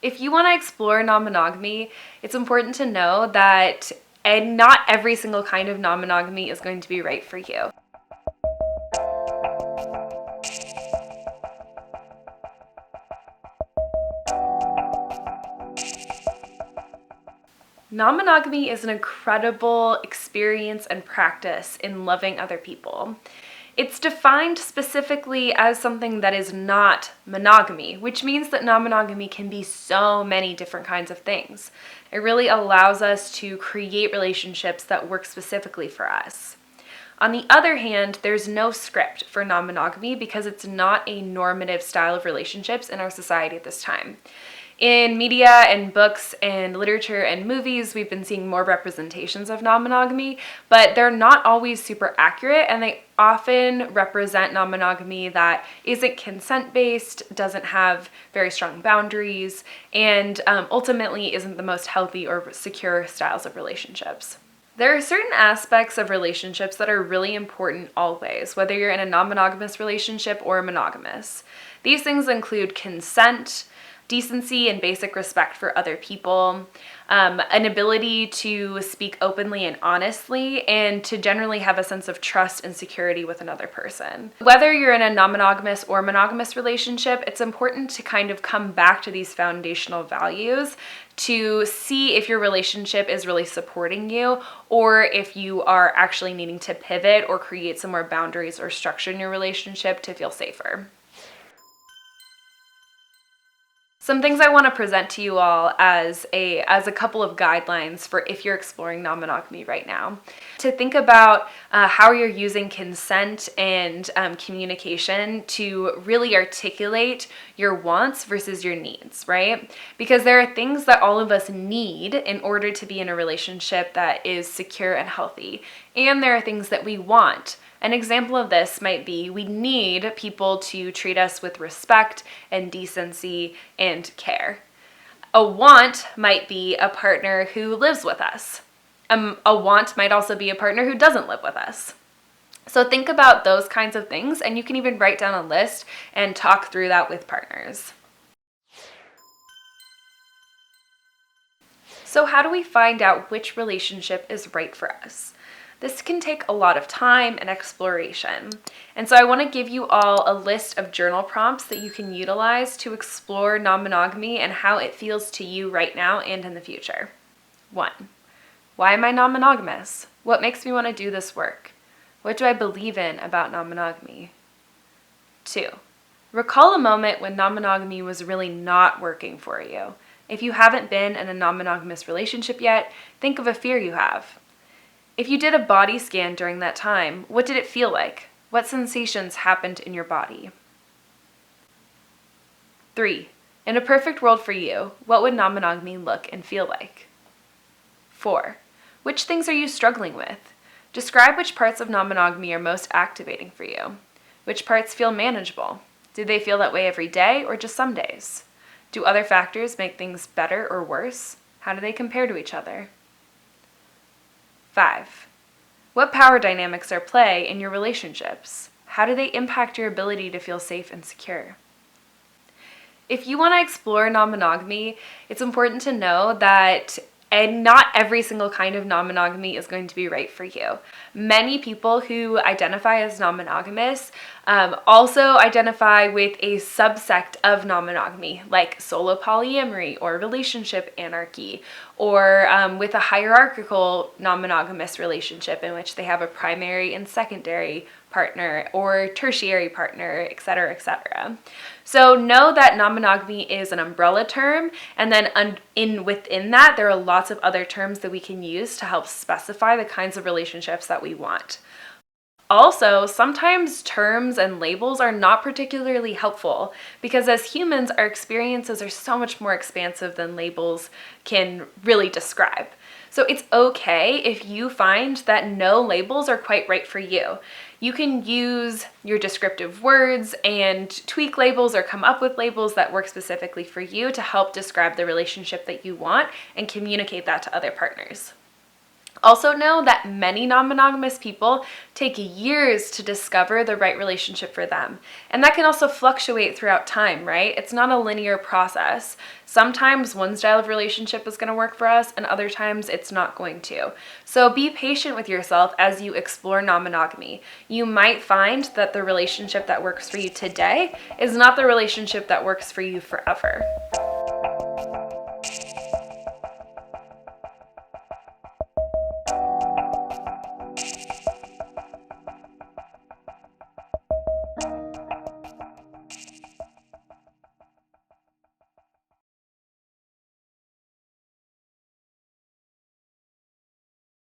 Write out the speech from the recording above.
If you want to explore non-monogamy, it's important to know that not every single kind of non-monogamy is going to be right for you. Non-monogamy is an incredible experience and practice in loving other people. It's defined specifically as something that is not monogamy, which means that non-monogamy can be so many different kinds of things. It really allows us to create relationships that work specifically for us. On the other hand, there's no script for non-monogamy because it's not a normative style of relationships in our society at this time. In media and books and literature and movies, we've been seeing more representations of non-monogamy, but they're not always super accurate, and they often represent non-monogamy that isn't consent-based, doesn't have very strong boundaries, and ultimately isn't the most healthy or secure styles of relationships. There are certain aspects of relationships that are really important always, whether you're in a non-monogamous relationship or a monogamous. These things include consent, decency and basic respect for other people, an ability to speak openly and honestly, and to generally have a sense of trust and security with another person. Whether you're in a non-monogamous or monogamous relationship, it's important to kind of come back to these foundational values to see if your relationship is really supporting you or if you are actually needing to pivot or create some more boundaries or structure in your relationship to feel safer. Some things I want to present to you all as a couple of guidelines for if you're exploring non-monogamy right now. To think about how you're using consent and communication to really articulate your wants versus your needs, right? Because there are things that all of us need in order to be in a relationship that is secure and healthy. And there are things that we want. An example of this might be we need people to treat us with respect and decency and care. A want might be a partner who lives with us. A want might also be a partner who doesn't live with us. So think about those kinds of things, and you can even write down a list and talk through that with partners. So how do we find out which relationship is right for us? This can take a lot of time and exploration. And so I want to give you all a list of journal prompts that you can utilize to explore non-monogamy and how it feels to you right now and in the future. 1. Why am I non-monogamous? What makes me want to do this work? What do I believe in about non-monogamy? 2. Recall a moment when non-monogamy was really not working for you. If you haven't been in a non-monogamous relationship yet, think of a fear you have. If you did a body scan during that time, what did it feel like? What sensations happened in your body? 3. In a perfect world for you, what would non-monogamy look and feel like? 4. Which things are you struggling with? Describe which parts of non-monogamy are most activating for you. Which parts feel manageable? Do they feel that way every day or just some days? Do other factors make things better or worse? How do they compare to each other? 5. What power dynamics are at play in your relationships? How do they impact your ability to feel safe and secure? If you want to explore non-monogamy, it's important to know that not every single kind of non-monogamy is going to be right for you. Many people who identify as non-monogamous also identify with a subsect of non-monogamy, like solo polyamory or relationship anarchy, or with a hierarchical non-monogamous relationship in which they have a primary and secondary partner or tertiary partner, etc., etc. So know that non-monogamy is an umbrella term, and then within that there are lots of other terms that we can use to help specify the kinds of relationships that we want. Also, sometimes terms and labels are not particularly helpful because as humans, our experiences are so much more expansive than labels can really describe. So it's okay if you find that no labels are quite right for you. You can use your descriptive words and tweak labels or come up with labels that work specifically for you to help describe the relationship that you want and communicate that to other partners. Also know that many non-monogamous people take years to discover the right relationship for them. And that can also fluctuate throughout time, right? It's not a linear process. Sometimes one style of relationship is going to work for us, and other times it's not going to. So be patient with yourself as you explore non-monogamy. You might find that the relationship that works for you today is not the relationship that works for you forever.